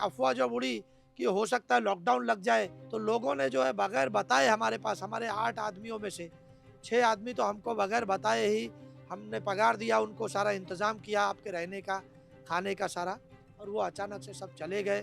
अफवाह जब उड़ी कि हो सकता है लॉकडाउन लग जाए, तो लोगों ने जो है बगैर बताए हमारे पास, हमारे 8 आदमियों में से 6 आदमी तो हमको बगैर बताए ही हमने पगार दिया, उनको सारा इंतज़ाम किया आपके रहने का, खाने का सारा, और वो अचानक से सब चले गए।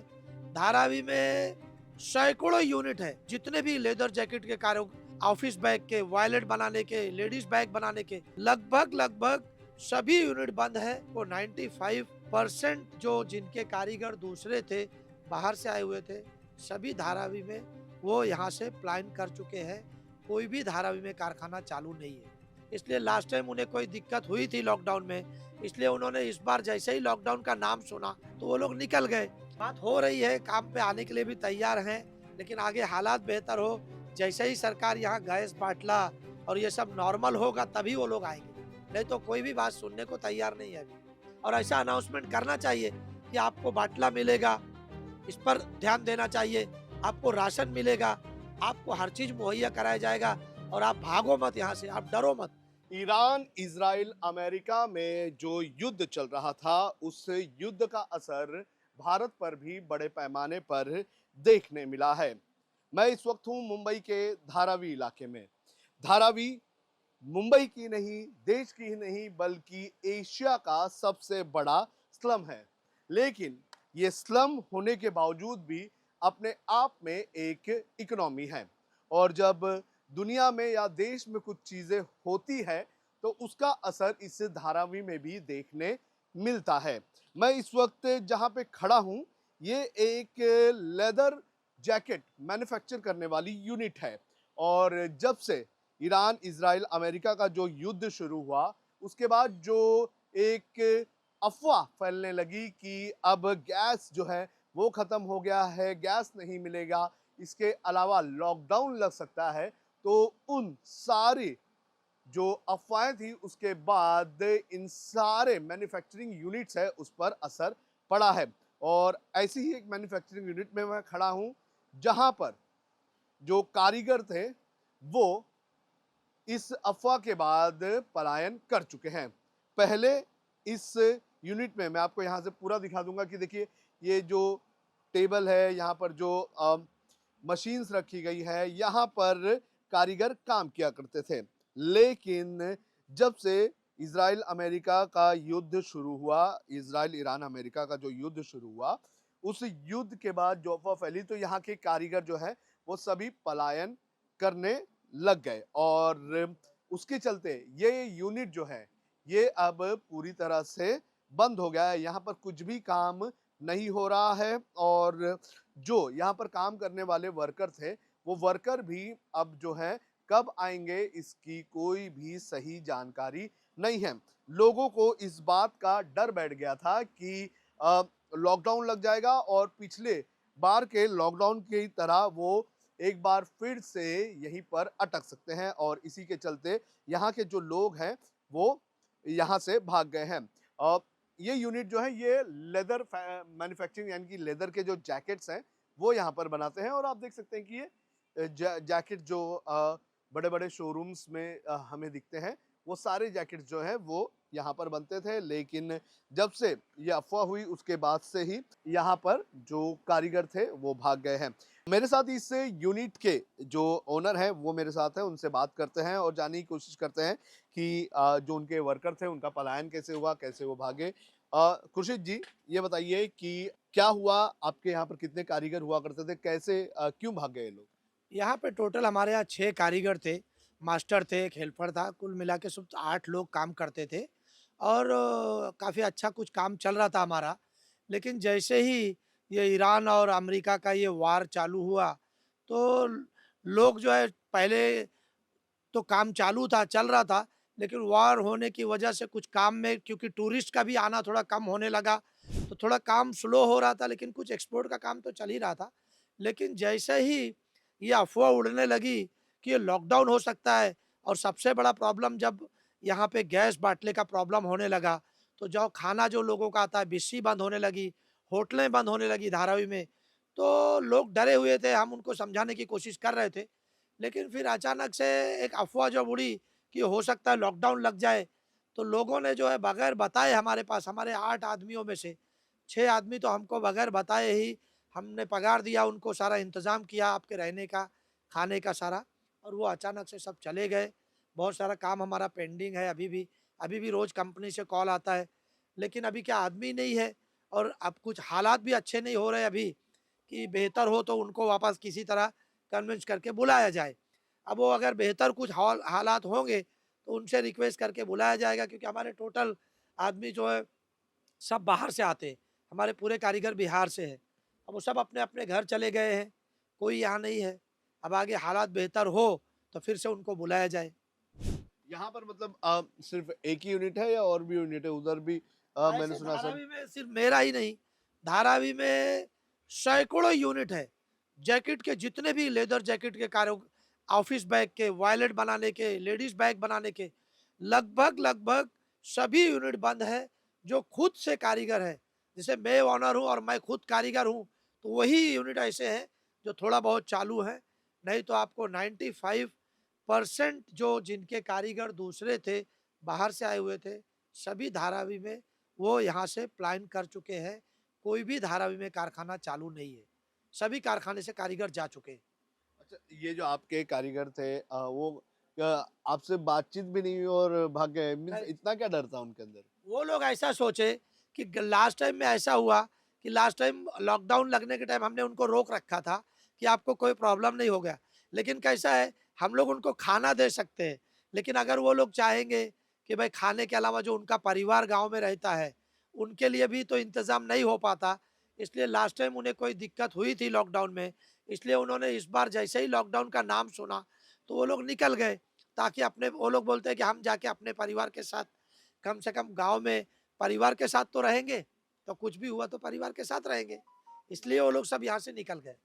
धारावी में सैकड़ों यूनिट है, जितने भी लेदर जैकेट के कारो ऑफिस बैग के, वॉलेट बनाने के, लेडीज बैग बनाने के, लगभग सभी यूनिट बंद है। वो 95% जो जिनके कारीगर दूसरे थे, बाहर से आए हुए थे, सभी धारावी में वो यहाँ से पलायन कर चुके हैं। कोई भी धारावी में कारखाना चालू नहीं है। इसलिए लास्ट टाइम उन्हें कोई दिक्कत हुई थी लॉकडाउन में, इसलिए उन्होंने इस बार जैसे ही लॉकडाउन का नाम सुना तो वो लोग निकल गए। बात हो रही है, काम पे आने के लिए भी तैयार हैं, लेकिन आगे हालात बेहतर हो, जैसे ही सरकार यहाँ गैस बाटला और ये सब नॉर्मल होगा तभी वो लोग आएंगे, नहीं तो कोई भी बात सुनने को तैयार नहीं है अभी। और ऐसा अनाउंसमेंट करना चाहिए कि आपको बाटला मिलेगा, इस पर ध्यान देना चाहिए, आपको राशन मिलेगा, आपको हर चीज मुहैया कराया जाएगा, और आप भागो मत यहाँ से, आप डरो मत। ईरान, इजराइल, अमेरिका में जो युद्ध चल रहा था, उस युद्ध का असर भारत पर भी बड़े पैमाने पर देखने मिला है। मैं इस वक्त हूं मुंबई के धारावी इलाके में। धारावी मुंबई की नहीं, देश की ही नहीं, बल्कि एशिया का सबसे बड़ा स्लम है। लेकिन ये स्लम होने के बावजूद भी अपने आप में एक इकोनॉमी है, और जब दुनिया में या देश में कुछ चीजें होती है तो उसका असर इस धारावी में भी देखने मिलता है। मैं इस वक्त जहां पे खड़ा हूं, ये एक लेदर जैकेट मैन्युफैक्चर करने वाली यूनिट है, और जब से ईरान, इजराइल, अमेरिका का जो युद्ध शुरू हुआ, उसके बाद जो एक अफवाह फैलने लगी कि अब गैस जो है वो खत्म हो गया है, गैस नहीं मिलेगा, इसके अलावा लॉकडाउन लग सकता है, तो उन सारी जो अफवाहें थी उसके बाद इन सारे मैन्युफैक्चरिंग यूनिट्स है उस पर असर पड़ा है। और ऐसी ही एक मैन्युफैक्चरिंग यूनिट में मैं खड़ा हूं, जहां पर जो कारीगर थे वो इस अफवाह के बाद पलायन कर चुके हैं। पहले इस यूनिट में मैं आपको यहाँ से पूरा दिखा दूंगा कि देखिए, ये जो टेबल है, यहाँ पर जो मशीन्स रखी गई है, यहाँ पर कारीगर काम किया करते थे। लेकिन जब से इजराइल अमेरिका का युद्ध शुरू हुआ, इजराइल ईरान अमेरिका का जो युद्ध शुरू हुआ, उस युद्ध के बाद जो अफवाह फैली, तो यहाँ के कारीगर जो है वो सभी पलायन करने लग गए, और उसके चलते ये यूनिट जो है ये अब पूरी तरह से बंद हो गया है। यहाँ पर कुछ भी काम नहीं हो रहा है, और जो यहाँ पर काम करने वाले वर्कर थे, वो वर्कर भी अब जो है कब आएंगे इसकी कोई भी सही जानकारी नहीं है। लोगों को इस बात का डर बैठ गया था कि लॉकडाउन लग जाएगा और पिछले बार के लॉकडाउन की तरह वो एक बार फिर से यहीं पर अटक सकते हैं, और इसी के चलते यहाँ के जो लोग हैं वो यहाँ से भाग गए हैं। ये यूनिट जो है ये लेदर मैन्युफैक्चरिंग, यानी कि लेदर के जो जैकेट्स हैं वो यहाँ पर बनाते हैं, और आप देख सकते हैं कि ये जैकेट जो बड़े बड़े शोरूम्स में हमें दिखते हैं, वो सारे जैकेट्स जो हैं वो यहाँ पर बनते थे। लेकिन जब से ये अफवाह हुई उसके बाद से ही यहाँ पर जो कारीगर थे वो भाग गए हैं। मेरे साथ इस यूनिट के जो ओनर हैं वो मेरे साथ हैं, उनसे बात करते हैं और जानने की कोशिश करते हैं कि जो उनके वर्कर थे उनका पलायन कैसे हुआ, कैसे वो भागे। खुर्शीद जी, ये बताइए कि क्या हुआ, आपके यहाँ पर कितने कारीगर हुआ करते थे, कैसे क्यों भाग गए लोग? यहाँ पे टोटल हमारे यहाँ 6 कारीगर थे, मास्टर थे, एक हेल्पर था, कुल मिला के सब 8 लोग काम करते थे, और काफ़ी अच्छा कुछ काम चल रहा था हमारा। लेकिन जैसे ही ये ईरान और अमेरिका का ये वार चालू हुआ, तो लोग जो है, पहले तो काम चालू था, चल रहा था, लेकिन वॉर होने की वजह से कुछ काम में, क्योंकि टूरिस्ट का भी आना थोड़ा कम होने लगा, तो थोड़ा काम स्लो हो रहा था, लेकिन कुछ एक्सपोर्ट का काम तो चल ही रहा था। लेकिन जैसे ही ये अफ़वाह उड़ने लगी कि ये लॉकडाउन हो सकता है, और सबसे बड़ा प्रॉब्लम जब यहाँ पे गैस बाटले का प्रॉब्लम होने लगा, तो जो खाना जो लोगों का आता है, बिस्सी बंद होने लगी, होटलें बंद होने लगी धारावी में, तो लोग डरे हुए थे। हम उनको समझाने की कोशिश कर रहे थे, लेकिन फिर अचानक से एक अफ़वाह जब उड़ी कि हो सकता है लॉकडाउन लग जाए, तो लोगों ने जो है बगैर बताए हमारे पास, हमारे 8 आदमियों में से 6 आदमी तो हमको बगैर बताए ही हमने पगार दिया, उनको सारा इंतज़ाम किया आपके रहने का, खाने का सारा, और वो अचानक से सब चले गए। बहुत सारा काम हमारा पेंडिंग है अभी भी रोज़ कंपनी से कॉल आता है। लेकिन अभी क्या आदमी नहीं है, और अब कुछ हालात भी अच्छे नहीं हो रहे अभी कि बेहतर हो तो उनको वापस किसी तरह कन्विंस करके बुलाया जाए। अब वो अगर बेहतर कुछ हालात होंगे तो उनसे रिक्वेस्ट करके बुलाया जाएगा, क्योंकि हमारे टोटल आदमी जो है सब बाहर से आते हैं। हमारे पूरे कारीगर बिहार से हैं। अब वो सब अपने-अपने घर चले गए हैं, कोई यहाँ नहीं है। अब आगे हालात बेहतर हो तो फिर से उनको बुलाया जाए। यहाँ पर मतलब सिर्फ एक ही यूनिट है या और भी यूनिट है? उधर भी मैंने ऐसे सुना सर। धारावी में सिर्फ मेरा ही नहीं, धारावी में सैकड़ों यूनिट है। जैकेट के जितने भी लेदर जैकेट के कारो, ऑफिस बैग के, वॉलेट बनाने के, लेडीज बैग बनाने के, लगभग सभी यूनिट बंद है। जो खुद से कारीगर है, जैसे मैं ओनर हूँ और मैं खुद कारीगर हूँ, तो वही यूनिट ऐसे हैं जो थोड़ा बहुत चालू है। नहीं तो आपको 95% जो जिनके कारीगर दूसरे थे, बाहर से आए हुए थे, सभी धारावी में वो यहाँ से पलायन कर चुके हैं। कोई भी धारावी में कारखाना चालू नहीं है। सभी कारखाने से कारीगर जा चुके हैं। अच्छा, ये जो आपके कारीगर थे वो आपसे बातचीत भी नहीं हुई और भाग गए, मीन्स नहीं, इतना क्या डर था उनके अंदर? वो लोग ऐसा सोचे कि लास्ट टाइम में ऐसा हुआ कि लास्ट टाइम लॉकडाउन लगने के टाइम हमने उनको रोक रखा था कि आपको कोई प्रॉब्लम नहीं हो गया। लेकिन कैसा है, हम लोग उनको खाना दे सकते हैं, लेकिन अगर वो लोग चाहेंगे कि भाई खाने के अलावा जो उनका परिवार गाँव में रहता है, उनके लिए भी तो इंतज़ाम नहीं हो पाता। इसलिए लास्ट टाइम उन्हें कोई दिक्कत हुई थी लॉकडाउन में, इसलिए उन्होंने इस बार जैसे ही लॉकडाउन का नाम सुना, तो वो लोग निकल गए, ताकि अपने, वो लोग बोलते हैं कि हम जाके अपने परिवार के साथ कम से कम गाँव में परिवार के साथ तो रहेंगे, तो कुछ भी हुआ तो परिवार के साथ रहेंगे। इसलिए वो लोग सब यहाँ से निकल गए।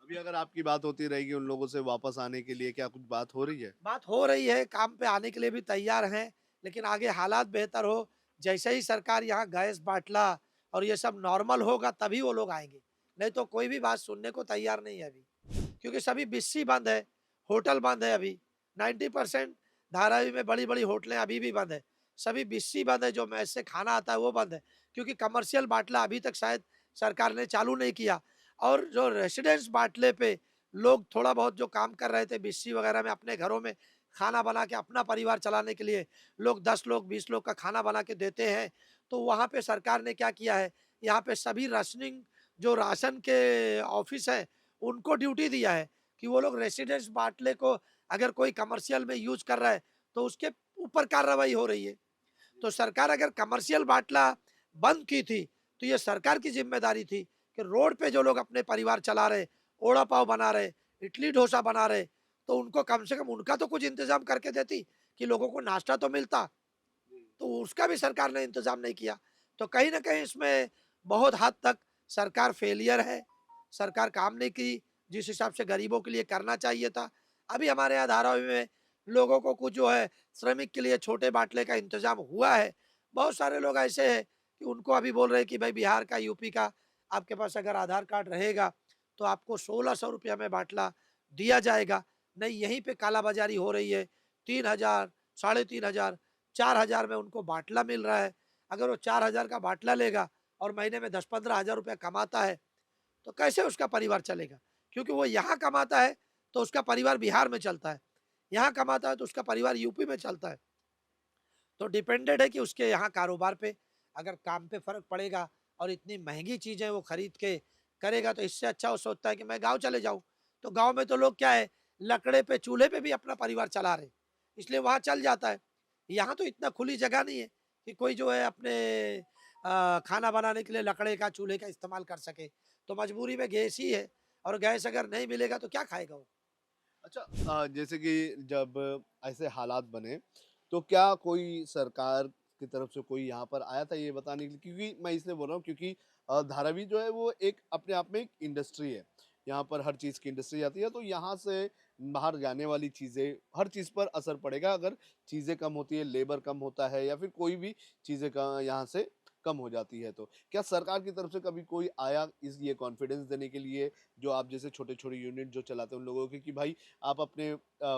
अभी अगर आपकी बात होती रहेगी उन लोगों से वापस आने के लिए, क्या कुछ बात हो रही है? बात हो रही है, काम पे आने के लिए भी तैयार हैं, लेकिन आगे हालात बेहतर हो, जैसे ही सरकार यहाँ गैस बाटला और ये सब नॉर्मल होगा तभी वो लोग आएँगे। नहीं तो कोई भी बात सुनने को तैयार नहीं है अभी। क्योंकि सभी बिस्सी बंद है, होटल बंद है अभी। 90% धारावी में बड़ी-बड़ी होटलें अभी भी बंद है। सभी बिस्सी बंद है, जो मेस से खाना आता है वो बंद है। क्योंकि कमर्शियल बाटला अभी तक शायद सरकार ने चालू नहीं किया, और जो रेसिडेंस बाटले पे लोग थोड़ा बहुत जो काम कर रहे थे बिस्सी वगैरह में, अपने घरों में खाना बना के अपना परिवार चलाने के लिए लोग 10 लोग 20 लोग का खाना बना के देते हैं। तो वहाँ पे सरकार ने क्या किया है, यहाँ पे सभी राशनिंग जो राशन के ऑफिस हैं, उनको ड्यूटी दिया है कि वो लोग रेसिडेंस बाटले को अगर कोई कमर्शियल में यूज़ कर रहा है, तो उसके ऊपर कार्रवाई हो रही है। तो सरकार अगर कमर्शियल बाटला बंद की थी, तो ये सरकार की ज़िम्मेदारी थी कि रोड पे जो लोग अपने परिवार चला रहे, ओड़ा पाव बना रहे, इडली डोसा बना रहे, तो उनको कम से कम उनका तो कुछ इंतज़ाम करके देती कि लोगों को नाश्ता तो मिलता। तो उसका भी सरकार ने इंतज़ाम नहीं किया। तो कहीं न कहीं इसमें बहुत हद तक सरकार फेलियर है। सरकार काम नहीं की, जिस हिसाब से गरीबों के लिए करना चाहिए था। अभी हमारे यहाँ धारावी में लोगों को कुछ जो है श्रमिक के लिए छोटे बाटले का इंतज़ाम हुआ है। बहुत सारे लोग ऐसे हैं कि उनको अभी बोल रहे हैं कि भाई बिहार का, यूपी का आपके पास अगर आधार कार्ड रहेगा, तो आपको 1600 रुपया में बाटला दिया जाएगा। नहीं, यहीं पे कालाबाज़ारी हो रही है। 3000, साढ़े 3000, 4000 में उनको बाटला मिल रहा है। अगर वो 4000 का बाटला लेगा और महीने में 10-15 हज़ार रुपया कमाता है, तो कैसे उसका परिवार चलेगा? क्योंकि वो यहाँ कमाता है, तो उसका परिवार बिहार में चलता है। यहाँ कमाता है, तो उसका परिवार यूपी में चलता है। तो डिपेंडेंट है कि उसके यहाँ कारोबार पे, अगर काम पे फ़र्क पड़ेगा और इतनी महँगी चीज़ें वो खरीद के करेगा, तो इससे अच्छा वो सोचता है कि मैं गाँव चले जाऊँ। तो गाँव में तो लोग क्या है, लकड़े पे, चूल्हे पे भी अपना परिवार चला रहे, इसलिए वहाँ चल जाता है। यहाँ तो इतना खुली जगह नहीं है कि कोई जो है अपने खाना बनाने के लिए लकड़े का, चूल्हे का इस्तेमाल कर सके। तो मजबूरी में गैस ही है, और गैस अगर नहीं मिलेगा तो क्या खाएगा वो? अच्छा, जैसे कि जब ऐसे हालात बने, तो क्या कोई सरकार की तरफ से कोई यहाँ पर आया था ये बताने के लिए? क्योंकि मैं इसलिए बोल रहा हूँ क्योंकि धारावी जो है वो एक अपने आप में एक इंडस्ट्री है। यहाँ पर हर चीज़ की इंडस्ट्री आती है, तो यहाँ से बाहर जाने वाली चीज़ें, हर चीज़ पर असर पड़ेगा अगर चीज़ें कम होती है, लेबर कम होता है या फिर कोई भी चीज़ें का यहाँ से कम हो जाती है तो। क्या सरकार की तरफ से कभी कोई आया इस ये कॉन्फिडेंस देने के लिए, जो आप जैसे छोटे-छोटे यूनिट जो चलाते हैं उन लोगों के, कि भाई आप अपने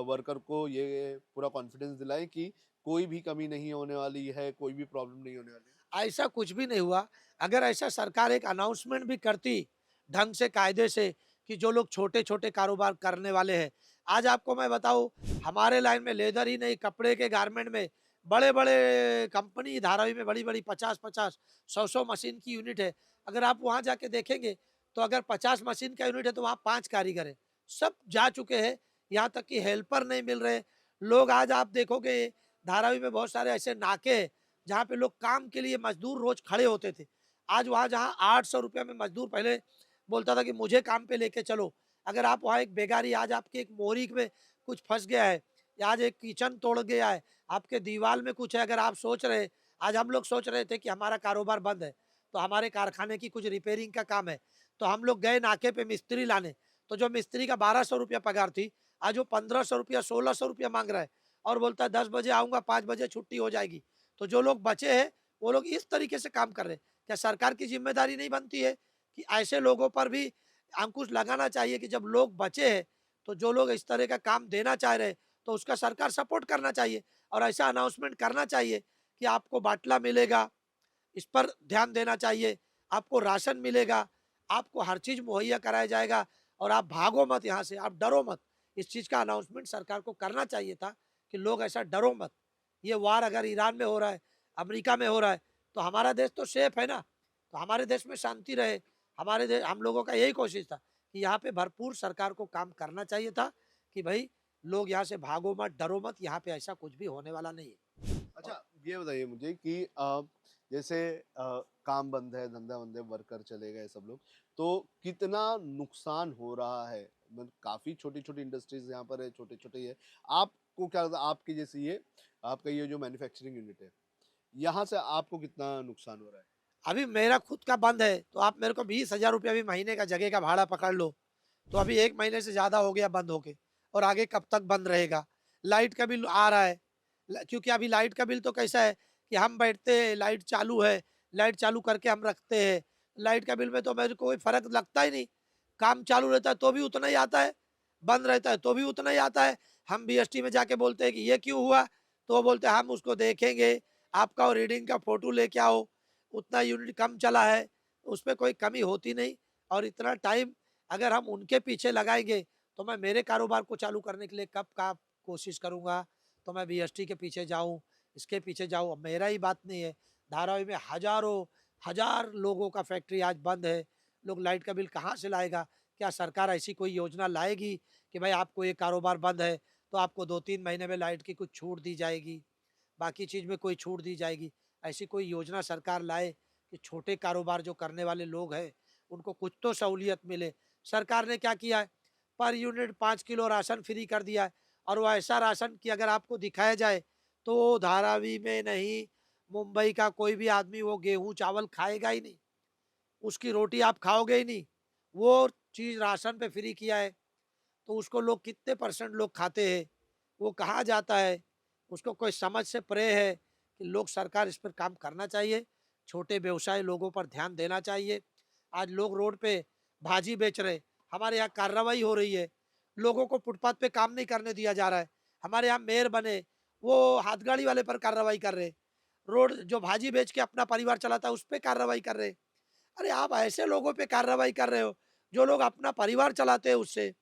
वर्कर को ये पूरा कॉन्फिडेंस दिलाएँ कि कोई भी कमी नहीं होने वाली है, कोई भी प्रॉब्लम नहीं होने वाली है? ऐसा कुछ भी नहीं हुआ। अगर ऐसा सरकार एक अनाउंसमेंट भी करती ढंग से, कायदे से, कि जो लोग छोटे-छोटे कारोबार करने वाले हैं, आज आपको मैं बताऊँ, हमारे लाइन में लेदर ही नहीं, कपड़े के गारमेंट में बड़े-बड़े कंपनी धारावी में बड़ी-बड़ी 50-50, 100-100 मशीन की यूनिट है। अगर आप वहाँ जाके देखेंगे, तो अगर 50 मशीन का यूनिट है, तो वहाँ 5 कारीगर हैं। सब जा चुके हैं, यहाँ तक कि हेल्पर नहीं मिल रहे। लोग आज आप देखोगे धारावी में बहुत सारे ऐसे नाके हैं, जहाँ पे लोग काम के लिए मजदूर रोज खड़े होते थे। आज वहाँ जहाँ 800 रुपये में मजदूर पहले बोलता था कि मुझे काम पे लेके चलो। अगर आप वहाँ एक बेगारी आज आपके एक मोरी में कुछ फँस गया है, या आज एक किचन तोड़ गया है, आपके दीवार में कुछ है, अगर आप सोच रहे, आज हम लोग सोच रहे थे कि हमारा कारोबार बंद है, तो हमारे कारखाने की कुछ रिपेयरिंग का काम है, तो हम लोग गए नाके पे मिस्त्री लाने, तो जो मिस्त्री का 1200 रुपया पगार थी, आज वो 1500 रुपया, 1600 रुपया माँग रहा है और बोलता है 10 बजे आऊँगा, 5 बजे छुट्टी हो जाएगी। तो जो लोग बचे हैं, वो लोग इस तरीके से काम कर रहे हैं। क्या सरकार की ज़िम्मेदारी नहीं बनती है कि ऐसे लोगों पर भी अंकुश लगाना चाहिए कि जब लोग बचे हैं, तो जो लोग इस तरह का काम देना चाह रहे हैं, तो उसका सरकार सपोर्ट करना चाहिए और ऐसा अनाउंसमेंट करना चाहिए कि आपको बाटला मिलेगा, इस पर ध्यान देना चाहिए, आपको राशन मिलेगा, आपको हर चीज़ मुहैया कराया जाएगा और आप भागो मत यहाँ से, आप डरो मत। इस चीज़ का अनाउंसमेंट सरकार को करना चाहिए था कि लोग ऐसा डरो मत। ये वार अगर ईरान में हो रहा है, अमेरिका में हो रहा है, तो हमारा देश तो सेफ है ना, तो हमारे देश में शांति रहे। हमारे देश, हम लोगों का यही कोशिश था कि यहाँ पे भरपूर सरकार को काम करना चाहिए था कि भाई लोग यहाँ से भागो मत, डरो मत, यहाँ पे ऐसा कुछ भी होने वाला नहीं है। और अच्छा, ये बताइए मुझे कि जैसे काम बंद है, धंधा बंद है, वर्कर चले गए सब लोग, तो कितना नुकसान हो रहा है? मतलब काफ़ी छोटी-छोटी इंडस्ट्रीज़ यहाँ पर है, छोटे-छोटे ही है। आपको क्या लगता है आपकी जैसी ये आपका ये जो मैन्युफैक्चरिंग यूनिट है, यहाँ से आपको कितना नुकसान हो रहा है? अभी मेरा खुद का बंद है, तो आप मेरे को 20,000 रुपया भी महीने का जगह का भाड़ा पकड़ लो, तो अभी 1 महीने से ज़्यादा हो गया बंद होके और आगे कब तक बंद रहेगा। लाइट का बिल आ रहा है, क्योंकि अभी लाइट का बिल तो कैसा है कि हम बैठते हैं, लाइट चालू है, लाइट चालू करके हम रखते हैं। लाइट का बिल में तो मेरे को कोई फ़र्क लगता ही नहीं, काम चालू रहता है तो भी उतना ही आता है, बंद रहता है तो भी उतना ही आता है। हम बीएसटी में जाके बोलते हैं कि ये क्यों हुआ, तो वो बोलते हैं हम उसको देखेंगे, आपका वो रीडिंग का फ़ोटो लेके आओ, उतना यूनिट कम चला है, उसमें कोई कमी होती नहीं। और इतना टाइम अगर हम उनके पीछे लगाएँगे, तो मैं मेरे कारोबार को चालू करने के लिए कब का कोशिश करूँगा, तो मैं बीएसटी के पीछे जाऊँ, इसके पीछे जाऊँ। अब मेरा ही बात नहीं है, धारावी में हज़ारों, हज़ार लोगों का फैक्ट्री आज बंद है, लोग लाइट का बिल कहाँ से लाएगा? क्या सरकार ऐसी कोई योजना लाएगी कि भाई आपको ये कारोबार बंद है, तो आपको 2-3 महीने में लाइट की कुछ छूट दी जाएगी, बाकी चीज़ में कोई छूट दी जाएगी? ऐसी कोई योजना सरकार लाए कि छोटे कारोबार जो करने वाले लोग हैं, उनको कुछ तो सहूलियत मिले। सरकार ने क्या किया है, per unit 5 kilo ration free कर दिया है और वो ऐसा राशन कि अगर आपको दिखाया जाए, तो धारावी में नहीं, मुंबई का कोई भी आदमी वो गेहूँ चावल खाएगा ही नहीं, उसकी रोटी आप खाओगे ही नहीं। वो चीज़ राशन पे फ्री किया है, तो उसको लोग कितने परसेंट लोग खाते हैं, वो कहाँ जाता है, उसको कोई समझ से परे है कि लोग, सरकार इस पर काम करना चाहिए, छोटे व्यवसाय लोगों पर ध्यान देना चाहिए। आज लोग रोड पे भाजी बेच रहे, हमारे यहाँ कार्रवाई हो रही है, लोगों को फुटपाथ पे काम नहीं करने दिया जा रहा है। हमारे यहाँ मेयर बने, वो हाथगाड़ी वाले पर कार्रवाई कर रहे, रोड जो भाजी बेच के अपना परिवार चलाता है उस पे कार्रवाई कर रहे। अरे आप ऐसे लोगों पे कार्रवाई कर रहे हो, जो लोग अपना परिवार चलाते हैं उससे।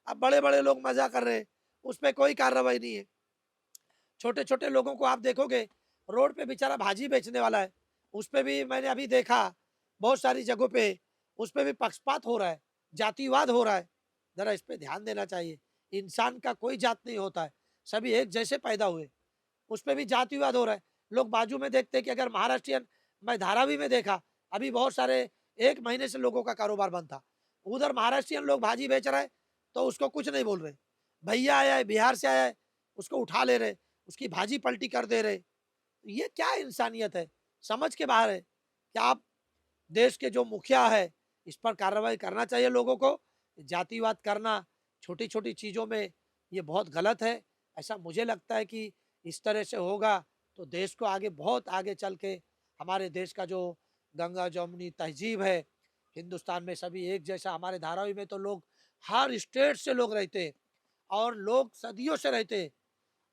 अब बड़े-बड़े लोग मज़ा कर रहे हैं, उस पे कोई कार्रवाई नहीं है। छोटे-छोटे लोगों को आप देखोगे, रोड पे बेचारा भाजी बेचने वाला है, उस पे भी मैंने अभी देखा, बहुत सारी जगहों पे, उस पे भी पक्षपात हो रहा है, जातिवाद हो रहा है। ज़रा इस पे ध्यान देना चाहिए। इंसान का कोई जात नहीं होता है, सभी एक जैसे पैदा हुए, उस पे भी जातिवाद हो रहा है। लोग बाजू में देखते हैं कि अगर महाराष्ट्रियन, मैं धारावी में देखा, अभी बहुत सारे 1 महीने से लोगों का कारोबार बंद था। उधर महाराष्ट्रियन लोग भाजी बेच रहे हैं, तो उसको कुछ नहीं बोल रहे। भैया आया है, बिहार से आया है, उसको उठा ले रहे, उसकी भाजी पलटी कर दे रहे। ये क्या इंसानियत है? समझ के बाहर है। क्या आप देश के जो मुखिया है, इस पर कार्रवाई करना चाहिए लोगों को। जातिवाद करना छोटी-छोटी चीज़ों में, ये बहुत गलत है। ऐसा मुझे लगता है कि इस तरह से होगा तो देश को आगे, बहुत आगे चल के, हमारे देश का जो गंगा-जमुनी तहज़ीब है, हिंदुस्तान में सभी एक जैसा, हमारे धारावी में तो लोग हर स्टेट से लोग रहते हैं और लोग सदियों से रहते हैं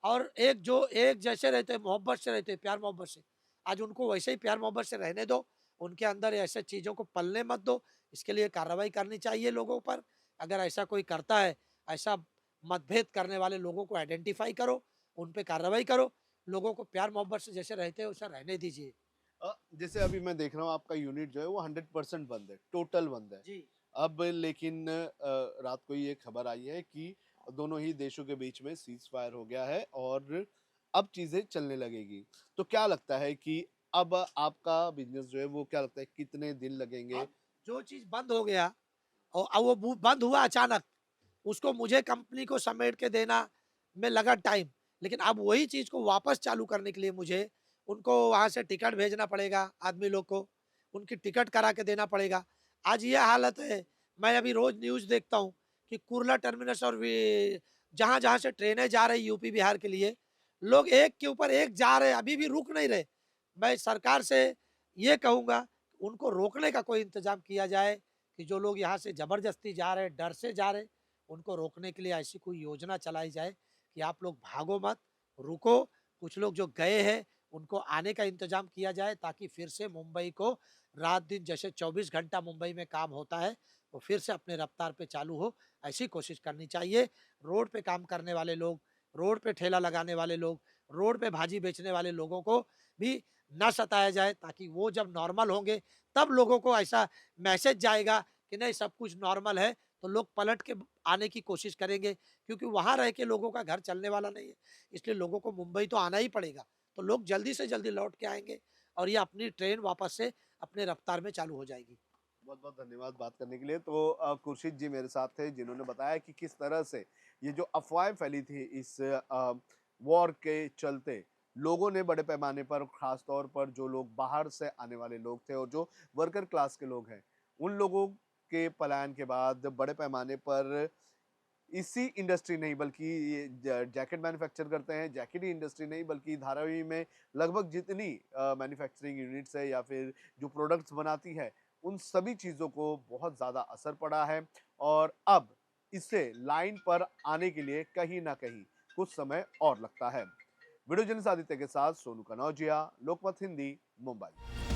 और एक जो एक जैसे रहते हैं, मोहब्बत से रहते हैं, प्यार मोहब्बत से। आज उनको वैसे ही प्यार मोहब्बत से रहने दो, उनके अंदर ऐसे चीज़ों को पलने मत दो। इसके लिए कार्रवाई करनी चाहिए लोगों पर। अगर ऐसा कोई करता है, ऐसा मतभेद करने वाले लोगों को आइडेंटिफ़ाई करो, उन पे कार्रवाई करो, लोगों को प्यार मोहब्बत से जैसे रहते हैं वैसा रहने दीजिए। जैसे अभी मैं देख रहा हूँ आपका यूनिट जो है वो 100% बंद है, टोटल बंद है। जी। अब लेकिन रात को ये खबर आई है कि दोनों ही देशों के बीच में सीज़ फायर हो गया है और अब चीज़ें चलने लगेगी। तो क्या लगता है कि अब आपका बिज़नेस जो है वो क्या लगता है कितने दिन लगेंगे? अब जो चीज़ बंद हो गया और अब वो बंद हुआ अचानक, उसको मुझे कंपनी को समेट के देना में लगा टाइम। लेकिन अब वही चीज़ को वापस चालू करने के लिए मुझे उनको वहाँ से टिकट भेजना पड़ेगा आदमी लोग को, उनकी टिकट करा के देना पड़ेगा। आज ये हालत है, मैं अभी रोज़ न्यूज़ देखता हूँ कि कुर्ला टर्मिनस और वे जहाँ-जहाँ से ट्रेनें जा रही यूपी बिहार के लिए, लोग एक के ऊपर एक जा रहे हैं, अभी भी रुक नहीं रहे। मैं सरकार से ये कहूँगा, उनको रोकने का कोई इंतज़ाम किया जाए कि जो लोग यहाँ से ज़बरदस्ती जा रहे हैं, डर से जा रहे हैं, उनको रोकने के लिए ऐसी कोई योजना चलाई जाए कि आप लोग भागो मत, रुको। कुछ लोग जो गए हैं, उनको आने का इंतज़ाम किया जाए ताकि फिर से मुंबई को रात-दिन जैसे 24 घंटा मुंबई में काम होता है, वो फिर से अपने रफ्तार पे चालू हो, ऐसी कोशिश करनी चाहिए। रोड पे काम करने वाले लोग, रोड पे ठेला लगाने वाले लोग, रोड पे भाजी बेचने वाले लोगों को भी ना सताया जाए ताकि वो जब नॉर्मल होंगे, तब लोगों को ऐसा मैसेज जाएगा कि नहीं सब कुछ नॉर्मल है, तो लोग पलट के आने की कोशिश करेंगे क्योंकि वहाँ रह के लोगों का घर चलने वाला नहीं है। इसलिए लोगों को मुंबई तो आना ही पड़ेगा, तो लोग जल्दी से जल्दी लौट के आएँगे और ये अपनी ट्रेन वापस से अपने रफ्तार में चालू हो जाएगी। बहुत-बहुत धन्यवाद बात करने के लिए। तो खुर्शीद जी मेरे साथ थे जिन्होंने बताया कि किस तरह से ये जो अफ़वाहें फैली थी इस वॉर के चलते, लोगों ने बड़े पैमाने पर ख़ास तौर पर जो लोग बाहर से आने वाले लोग थे और जो वर्कर क्लास के लोग हैं, उन लोगों के पलायन के बाद बड़े पैमाने पर इसी इंडस्ट्री नहीं बल्कि ये जैकेट मैन्युफैक्चर करते हैं, जैकेट ही इंडस्ट्री नहीं बल्कि धारावी में लगभग जितनी मैन्युफैक्चरिंग यूनिट्स है या फिर जो प्रोडक्ट्स बनाती है, उन सभी चीज़ों को बहुत ज़्यादा असर पड़ा है और अब इसे लाइन पर आने के लिए कहीं न कहीं कुछ समय और लगता है। वीडियो जर्नलिस्ट आदित्य के साथ सोनू कनौजिया, लोकमत हिंदी, मुंबई।